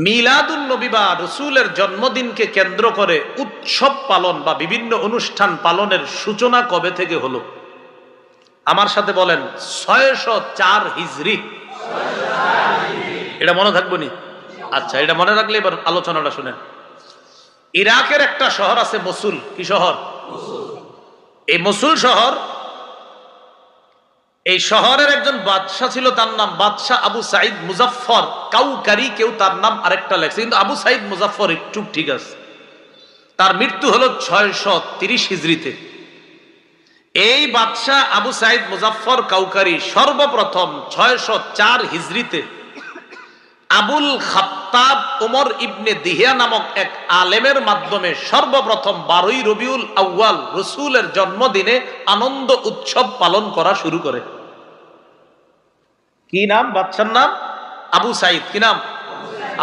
মিলাদুন নবী বা রসুলের জন্মদিনকে কেন্দ্র করে উৎসব পালন বা বিভিন্ন অনুষ্ঠান পালনের সূচনা কবে থেকে হলো? আমার সাথে বলেন 604 হিজরি। এটা মনে থাকবো নি? আচ্ছা, এটা মনে রাখলে এবার আলোচনাটা শুনেন। ইরাকের একটা শহর আছে মসুল। কি শহর? এই মসুল শহর, এই শহরের একজন বাদশাহ ছিল, তার নাম বাদশাহ আবু সাইদ মুজাফফর কাউকারি। কেউ তার নাম আরেকটা লেখছে, কিন্তু আবু সাইদ মুজাফফর একটু ঠিক আছে। তার মৃত্যু হলো 630 হিজরিতে। এই বাদশাহ আবু সাইদ মুজাফফর কাউকারি সর্বপ্রথম 604 হিজরিতে আবুল খাত্তাব ওমর ইবনে দিহিয়া নামক এক আলেমের মাধ্যমে সর্বপ্রথম 12ই রবিউল আউয়াল রসুলের জন্মদিনে আনন্দ উৎসব পালন করা শুরু করে। কি নাম? বাদশার নাম আবু সাইদ। কি নাম?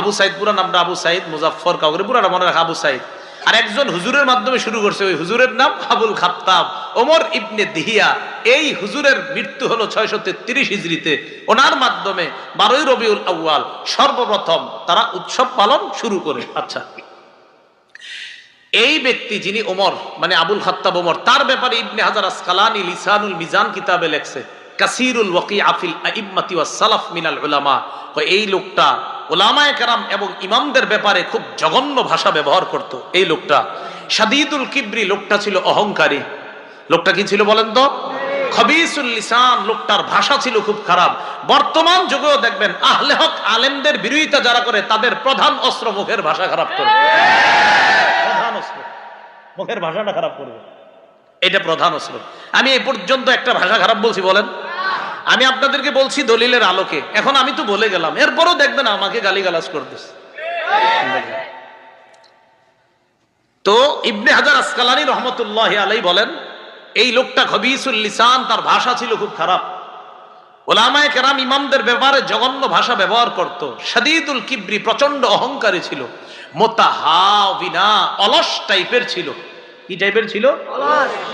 আবু সাইদ। পুরা নামটা আবু সাইদ মুজাফফর কাউকারি, পুরাটা মনে রাখা আবু সাইদ। আর একজন হুজুরের মাধ্যমে শুরু করছে, ওই হুজুরের নাম আবুল খাত্তাব ওমর ইবনে দিহিয়া। এই হুজুরের মৃত্যু হলো 633 হিজরিতে। ওনার মাধ্যমে 12ই রবিউল আউয়াল সর্বপ্রথম তারা উৎসব পালন শুরু করে। আচ্ছা, এই ব্যক্তি যিনি ওমর, মানে আবুল খাত্তাব ওমর, তার ব্যাপারে ইবনে হাজার আসকালানি লিসানুল মিজান কিতাবে লেখছে কাসিরুল ওয়াকিআ ফিল আইম্মাতি ওয়াস সালাফ মিনাল উলামা। এই লোকটা উলামায়ে কেরাম এবং ইমামদের ব্যাপারে খুব জঘন্য ভাষা ব্যবহার করত। এই লোকটা শাদীদুল কিবরি, লোকটা ছিল অহংকারী। লোকটা কি ছিল বলেন তো? খবিসুল লিসান, লোকটার ভাষা ছিল খুব খারাপ। বর্তমান যুগেও দেখবেন আহলে হক আলেমদের বিরোধিতা যারা করে, তাদের প্রধান অস্ত্র মুখের ভাষা খারাপ করে। প্রধান অস্ত্র মুখের ভাষাটা খারাপ করবে, এটা প্রধান অস্ত্র। আমি এই পর্যন্ত একটা ভাষা খারাপ বলছি বলেন? আমি আপনাদেরকে বলছি দলিলের আলোকে। এখন আমি তো বলে গেলাম, এরপরও দেখবেন আমাকে গালিগালাজ করতেছে। তো ইবনে হাজার আসকালানি রহমতুল্লাহি আলাইহি বলেন, এই লোকটা খবিসুল লিসান, তার ভাষা ছিল খুব খারাপ। উলামায়ে কেরাম ইমামদের ব্যাপারে জঘন্য ভাষা ব্যবহার করত। শাদীদুল কিবরি, প্রচন্ড অহংকারী ছিল। মুতাহাবিনা, অলস টাইপের ছিল। কি টাইপের ছিল?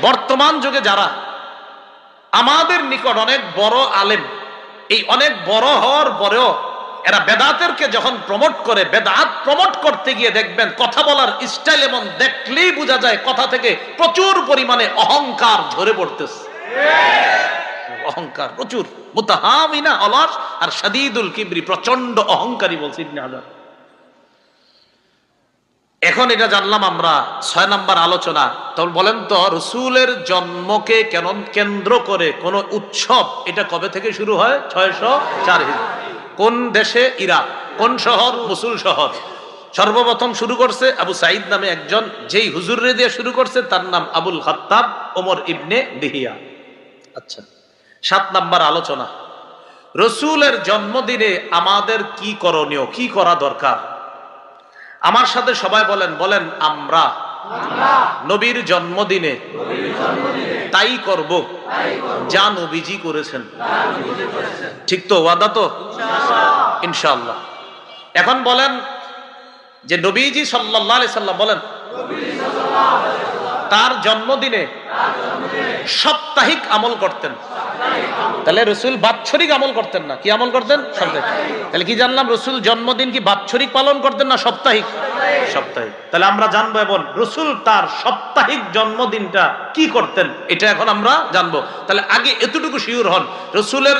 বর্তমান যুগে যারা আমাদের নিকট অনেক বড় আলেম, এই অনেক বড় হওয়ার পরেও এরা বেদাতেরকে যখন প্রমোট করে, বেদাত প্রমোট করতে গিয়ে দেখবেন কথা বলার স্টাইল এমন, দেখলেই বোঝা যায় কথা থেকে প্রচুর পরিমাণে অহংকার ঝরে পড়তেছে। অহংকার প্রচুর। মুতাহাবিনা, অলস, আর শাদীদুল কিবরি, প্রচন্ড অহংকারী বলছি ইবনে হাজার। এখন এটা জানলাম আমরা 6 নাম্বার আলোচনা। তখন বলেন তো, রসুলের জন্মকে কেন্দ্র করে কোন উৎসব, এটা কবে থেকে শুরু হয়? 604 হিজরি। কোন দেশে? ইরাক। কোন শহর? মসুল শহর। সর্বপ্রথম শুরু করছে আবু সাইদ নামে একজন, যেই হুজুরে দিয়ে শুরু করছে তার নাম আবুল খাত্তাব ওমর ইবনে দিহিয়া। আচ্ছা, 7 নাম্বার আলোচনা, রসুলের জন্মদিনে আমাদের কি করণীয়, কি করা দরকার? আমার সাথে সবাই বলেন, বলেন আমরা নবীর জন্মদিনে তাই করব যা নবীজি করেছেন। ঠিক তো? ওয়াদা তো? ইনশাআল্লাহ। এখন বলেন যে নবীজি সাল্লাল্লাহু আলাইহি সাল্লাম, বলেন তার জন্মদিনে সাপ্তাহিক আমল করতেন। তাহলে রসুল বাৎসরিক আমল করতেন না, কি আমল করতেন? সাপ্তাহিক। তাহলে কি জানলাম? রসুল জন্মদিন কি বাৎসরিক পালন করতেন না সাপ্তাহিক? সাপ্তাহিক। তাহলে আমরা জানবো এবং রসুল তার সাপ্তাহিক জন্মদিনটা কি করতেন, এটা এখন আমরা জানবো। তাহলে আগে এতটুকু শিওর হন, রসুলের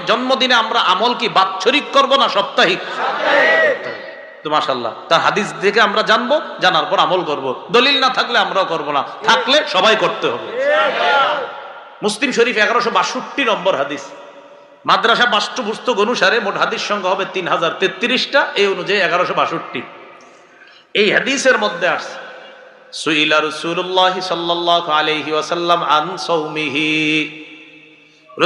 জন্মদিনে আমরা আমল কি বাৎসরিক করব না সাপ্তাহিক? তো মাশাআল্লাহ, তার হাদিস থেকে আমরা জানবো, জানার পর আমল করব। দলিল না থাকলে আমরাও করব না, থাকলে সবাই করতে হবে। মুসলিম শরীফ 1162 নম্বর হাদিস। মাদ্রাসা পাঠ্যপুস্তক অনুসারে মোট হাদিস সংখ্যা হবে 3033টা, এই অনুযায়ী 1162। এই হাদিসের মধ্যে আসছে, সুইলা রাসূলুল্লাহ সাল্লাল্লাহু আলাইহি ওয়াসাল্লাম আন সাওমিহি।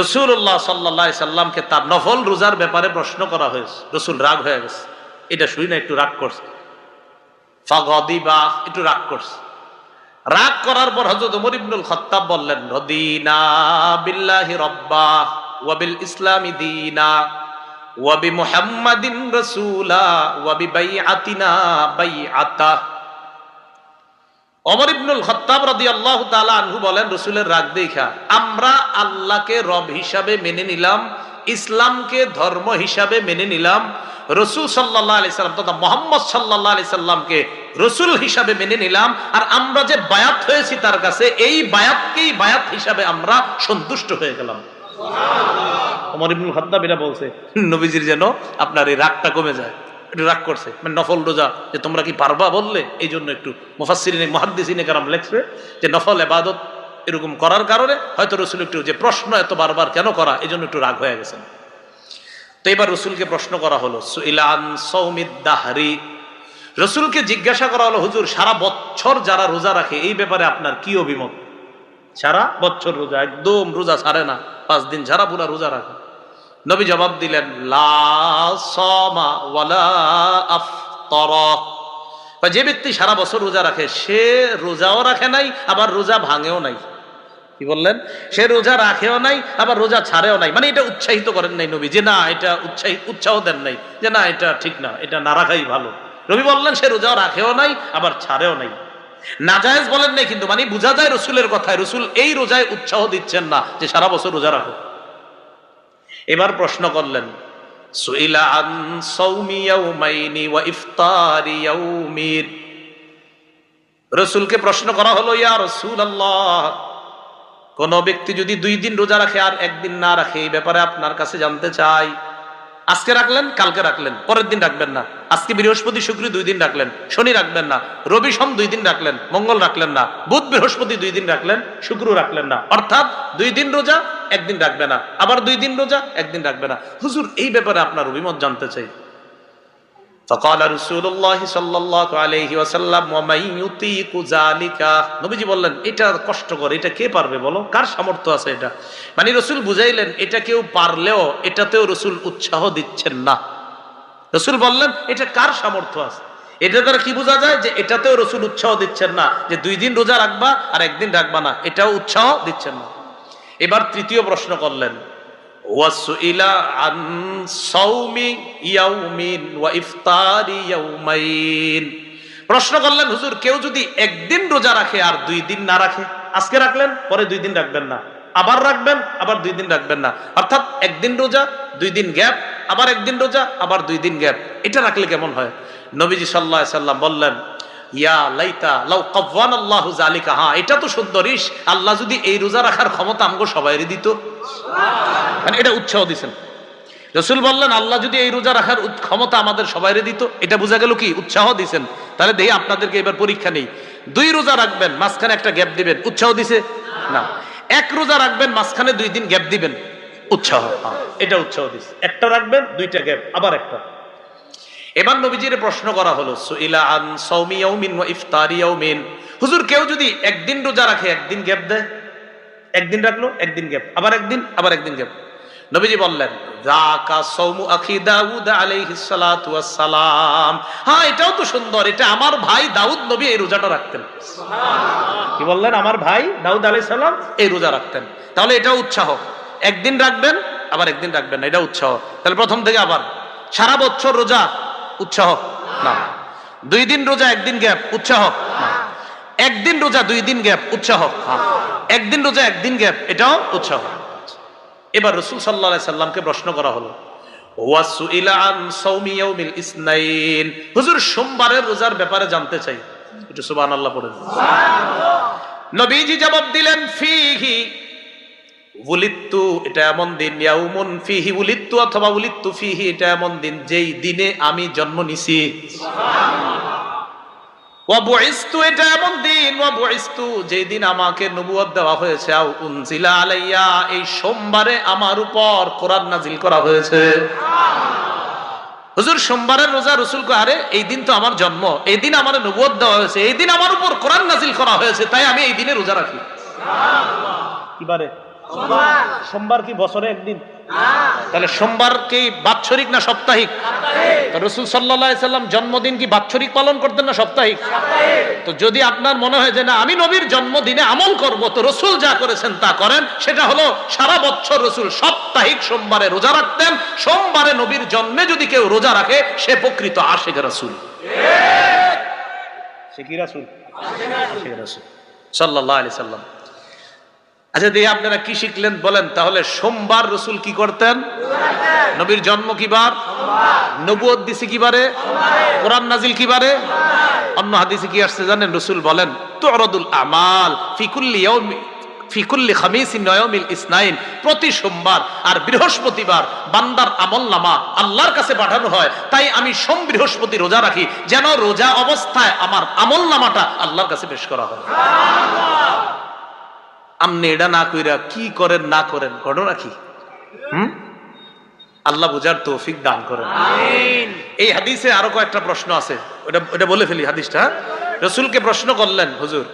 রাসূলুল্লাহ সাল্লাল্লাহু আলাইহি সাল্লামকে তার নফল রোজার ব্যাপারে প্রশ্ন করা হয়েছে। রাসূল রাগ হয়ে গেছে, এটা শুই না, একটু রাগ করছে। ফাগাদিবা, একটু রাগ করছে। রাগ করার পর হযরত ওমর ইবনুল খাত্তাব বললেন, রদিনা বিল্লাহি রাব্বা ওয়া বিল ইসলামি দীনা ওয়া বি মুহাম্মাদিন রাসূলা ওয়া বি বাইআতিনা বাইআতা। ওমর ইবনুল খাত্তাব রাদিয়াল্লাহু তাআলা আনহু বলেন, রাসূলের রাগ দেখা আমরা আল্লাহকে রব হিসাবে মেনে নিলাম ইসলামকে ধর্ম হিসাবে মেনে নিলাম, রসুল সাল্লাল্লাহু আলাইহি সাল্লাম তথা মুহাম্মদ সাল্লাল্লাহু আলাইহি সাল্লামকে রসুল হিসাবে মেনে নিলাম, আর আমরা যে বায়াত হয়েছি তার কাছে, এই বায়াতকেই বায়াত হিসাবে আমরা সন্তুষ্ট হয়ে গেলাম। ওমর ইবনুল খাত্তাব এটা বলছে, নবীজির যেন আপনার এই রাগটা কমে যায়। একটু রাগ করছে, মানে নফল রোজা যে তোমরা কি পারবা বললে, এই জন্য একটু মুফাসসিরিন মুহাদ্দিসিনে কেরাম লেখছে যে নফল ইবাদত এরকম করার কারণে হয়তো রসুল একটু যে প্রশ্ন এত বারবার কেন করা, এই জন্য একটু রাগ হয়ে গেছেন। তো এবার রসুলকে প্রশ্ন করা হলো, সুইলা আন সাওমিদ দাহরি, রসুলকে জিজ্ঞাসা করা হলো, হুজুর সারা বছর যারা রোজা রাখে এই ব্যাপারে আপনার কি অভিমত? সারা বছর রোজা, একদম রোজা ছাড়ে না, 5 দিন ছাড়া পুরা রোজা রাখে। নবী জবাব দিলেন, লা সামা ওয়ালা আফতারা, যে ব্যক্তি সারা বছর রোজা রাখে সে রোজাও রাখে নাই, আবার রোজা ভাঙেও নাই। কি বললেন? সে রোজা রাখেও নাই, আবার রোজা ছাড়েও নাই। মানে এটা উৎসাহিত করেন নাই নবী, যে না এটা উৎসাহ দেন নাই যে না এটা ঠিক না, এটা না রাখাই ভালো। নবী বললেন সে রোজাও রাখেও নাই, আবার ছাড়েও নাই। নাজায়েজ বলেন নাই কিন্তু, মানে বোঝা যায় রসুলের কথায় রসুল এই রোজায় উৎসাহ দিচ্ছেন না যে সারা বছর রোজা রাখো। এবার প্রশ্ন করলেন, সুইলা আন সাওমি ইয়াউমাইনি ওয়া ইফতারি ইয়াউমিন, রসুলকে প্রশ্ন করা হলো, ইয়া রাসূলুল্লাহ, কোন ব্যক্তি যদি 2 দিন রোজা রাখে আর 1 দিন না রাখে, এই ব্যাপারে আপনার কাছে জানতে চাই। আজকে রাখলেন, কালকে রাখলেন, পরের দিন রাখবেন না। আজকে বৃহস্পতি শুক্র 2 দিন রাখলেন, শনি রাখবেন না। রবি সোম 2 দিন রাখলেন, মঙ্গল রাখলেন না। বুধ বৃহস্পতি 2 দিন রাখলেন, শুক্র রাখলেন না। অর্থাৎ 2 দিন রোজা 1 দিন রাখবে না, আবার 2 দিন রোজা 1 দিন রাখবে না। হুজুর এই ব্যাপারে আপনার অভিমত জানতে চাই। فقال رسول الله صلى الله عليه وسلم ومن يطيق ذلك, নবীজি বললেন এটা কষ্টকর, এটা কে পারবে বলো, কার সামর্থ্য আছে এটা? মানে রসুল বুঝাইলেন এটা কেউ পারলেও এটাতেও রসুল উৎসাহ দিচ্ছেন না। রসুল বললেন এটা কার সামর্থ্য আছে। এটা দ্বারা কি বোঝা যায়? যে এটাতেও রসুল উৎসাহ দিচ্ছেন না, যে 2 দিন রোজা রাখবা আর 1 দিন রাখবা না, এটাও উৎসাহ দিচ্ছেন না। এবার তৃতীয় প্রশ্ন করলেন, ওয়াসুইলা আন সাওমি ইয়াউমিন ওয়া ইফতারি ইয়াউমাইন, প্রশ্ন করলেন হুজুর কেউ যদি 1 দিন রোজা রাখে আর 2 দিন না রাখে, আজকে রাখলেন পরে 2 দিন রাখবেন না, আবার রাখবেন আবার 2 দিন রাখবেন না, অর্থাৎ 1 দিন রোজা 2 দিন গ্যাপ, আবার 1 দিন রোজা আবার 2 দিন গ্যাপ, এটা রাখলে কেমন হয়? নবীজি সাল্লাল্লাহু আলাইহি সাল্লাম বললেন, ইয়া লাইতা লাউ কাওয়ানাল্লাহু যালিকা, হ্যাঁ এটা তো সুন্দরিশ, আল্লাহ যদি এই রোজা রাখার ক্ষমতা আমগো সবাইরে দিত। মানে এটা উৎসাহ দিবেন। রাসূল বললেন আল্লাহ যদি এই রোজা রাখার ক্ষমতা আমাদের সবাইরে দিত, এটা বোঝা গেল কি উৎসাহ দিবেন। তাহলে দেখি আপনাদেরকে এবার পরীক্ষা নেই, 2 রোজা রাখবেন মাঝখানে একটা গ্যাপ দিবেন, উৎসাহ দিছে না। 1 রোজা রাখবেন মাঝখানে 2 দিন গ্যাপ দিবেন, উৎসাহ, এটা উৎসাহ দিছে। একটা রাখবেন 2টা গ্যাপ, আবার একটা। এবার নবীজির প্রশ্ন করা হলো, সুইলা আন সাওমি ইয়াউমিন ওয়া ইফতারি ইয়াউমিন, হুজুর কেউ যদি 1 দিন রোজা রাখে 1 দিন গ্যাপ দেয়, 1 দিন রাখলো 1 দিন গ্যাপ, আবার 1 দিন আবার 1 দিন গ্যাপ, নবীজি বললেন যাকা সাওমু আখি দাউদ আলাইহিস সালাতু ওয়াস সালাম, হ্যাঁ এটাও তো সুন্দর, এটা আমার ভাই দাউদ নবী এই রোজাটা রাখতেন। সুবহানাল্লাহ। কি বললেন? আমার ভাই দাউদ আলাইহিস সালাম এই রোজা রাখতেন। তাহলে এটা উৎসাহ। 1 দিন রাখবেন আবার 1 দিন রাখবেন না, এটা উৎসাহ। তাহলে প্রথম থেকে আবার সারা বছর রোজা উৎসাহ না, 2 দিন রোজা 1 দিন গ্যাপ উৎসাহ না, 1 দিন রোজা 2 দিন গ্যাপ উৎসাহ, 1 দিন রোজা 1 দিন গ্যাপ এটাও উৎসাহ। এবার রাসূল সাল্লাল্লাহু আলাইহি সাল্লামকে প্রশ্ন করা হলো, ওয়াসুইলা আন সাওমি ইয়াউমিল ইসনাইন, হুজুর সোমবারের রোজার ব্যাপারে জানতে চাই, একটু সুবহানাল্লাহ পড়েন। সুবহানাল্লাহ। নবীজি জবাব দিলেন, ফিহি উলিত্তু, এটা এমন দিন, ইয়াউমুন ফিহি উলিত্তু অথবা উলিত্তু ফিহি, এটা এমন দিন যেই দিনে আমি জন্ম নিছি। সুবহানাল্লাহ। ওয়া বুইস্তু, এটা এমন দিন, ওয়া বুইস্তু যেই দিন আমাকে নবুয়ত দেওয়া হয়েছে, আও উনজিলা আলাইয়া, এই সোমবারে আমার উপর কোরআন নাজিল করা হয়েছে। সুবহানাল্লাহ। হুজুর সোমবারের রোজা, রাসূল কয় আরে এই দিন তো আমার জন্ম, এই দিন আমার নবুয়ত দেওয়া হয়েছে, এই দিন আমার উপর কোরআন নাজিল করা হয়েছে, তাই আমি এই দিনে রোজা রাখি। সুবহানাল্লাহ। কিবারে? সোমবার কি বছরে 1 দিন? তাহলে সোমবার কি বাৎসরিক না সাপ্তাহিক? রাসূল সাল্লাল্লাহু আলাইহি সাল্লাম জন্মদিন কি বাৎসরিক পালন করতেন না সাপ্তাহিক? তো যদি আপনার মনে হয় যে না আমি নবীর জন্মদিনে আমল করব, তো রাসূল যা করেছেন তা করেন, সেটা হলো সারা বছর রাসূল সাপ্তাহিক সোমবারে রোজা রাখতেন। সোমবারে নবীর জন্মে যদি কেউ রোজা রাখে সে প্রকৃত আশিক রাসূল। ঠিক, সে কি রাসূল? আশিক রাসূল সাল্লাল্লাহু আলাইহি সাল্লাম। আচ্ছা দিয়ে আপনারা কি শিখলেন বলেন? তাহলে সোমবার রসুল কি করতেন? নবীর জন্ম কি বার? নবুয়ত দিছে কি বারে? কোরআন নাজিল কি বারে? অন্য হাদিসে কি আসছে জানেন? রসুল বলেন তুরাদুল আমাল ফি কুল্লি ইয়াউমি ফি কুল্লি খামিসিন ওয়া ইয়াউমিল ইসনাইন, প্রতি সোমবার আর বৃহস্পতিবার বান্দার আমলনামা আল্লাহর কাছে পাঠানো হয়। তাই আমি সোম বৃহস্পতি রোজা রাখি, যেন রোজা অবস্থায় আমার আমলনামাটা আল্লাহর কাছে পেশ করা হয়। আপনি এটা না কইরা কি করেন না করেন, ঘটনা কি? আল্লাহ বুঝার তৌফিক দান করেন, আমিন। এই হাদিসে আরো কয়েকটা প্রশ্ন আছে, ওটা বলে ফেলি হাদিসটা। রাসূলকে প্রশ্ন করলেন, হুজুর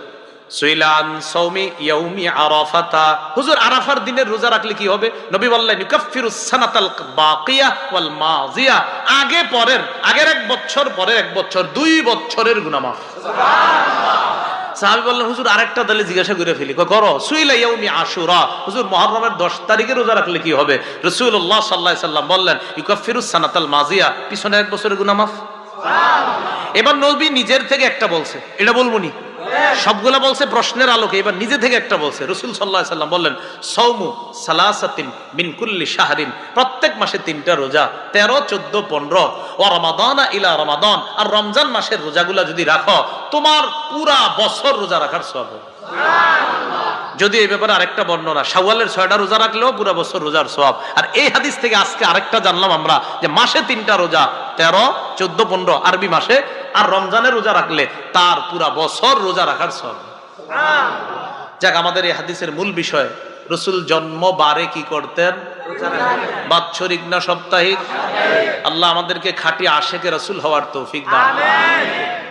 সুইলান সাওমি ইয়াউমি আরাফাতা, হুজুর আরাফার দিনের রোজা রাখলে কি হবে? নবী বললেন ইউকাফফিরুস সানাতাল বাকিয়া ওয়াল মাযিয়া, আগের এক বছর পরের এক বছর, 2 বছরের গুনাহ মাফ। সুবহানাল্লাহ। সাহাবী বললেন হুজুর আরেকটা তাহলে জিজ্ঞাসা করে ফেলি। করো। সুইলা ইয়াউমি আশুরা, হুজুর মুহররমের 10 তারিখে রোজা রাখলে কি হবে? রাসূলুল্লাহ সাল্লাল্লাহু আলাইহি সাল্লাম বললেন ইউকাফফিরুস সানাতাল মাযিয়া, পিছনে এক বছরের গুনাহ মাফ। সুবহানাল্লাহ। এবার নবী নিজের থেকে একটা বলছে, এটা বলবো নি? সবগুলা বলছে প্রশ্নের আলোকে, এবার নিজে থেকে একটা বলছে। রাসূল সাল্লাল্লাহু আলাইহি সাল্লাম বললেন সাওমু সালাসাতিন মিন কুল্লি শাহরিন, প্রত্যেক মাসে 3টা রোজা, 13, 14, 15, ওয়া রমাদানা ইলা রমাদান, আর রমজান মাসের রোজাগুলা যদি রাখো তোমার পুরা বছর রোজা রাখার সওয়াব হবে। সুবহানাল্লাহ। যদি এই ব্যাপারে আরেকটা বর্ণনা, শাওয়ালের 6টা রোজা রাখলেও পুরা বছর রোজার সওয়াব। আর এই হাদিস থেকে আজকে আরেকটা জানলাম আমরা যে মাসে 3টা রোজা, 13, 14, 15 আরবি মাসে, আর রমজানের রোজা রাখলে তার পুরা বছর রোজা রাখার সওয়াব। সুবহানাল্লাহ। যাক, আমাদের এই হাদিসের মূল বিষয়, রাসূল জন্ম বারে কি করতেন? বাৎসরিক না সাপ্তাহিক? আল্লাহ আমাদেরকে খাঁটি আশেকে রাসূল হওয়ার তৌফিক দান। আমিন।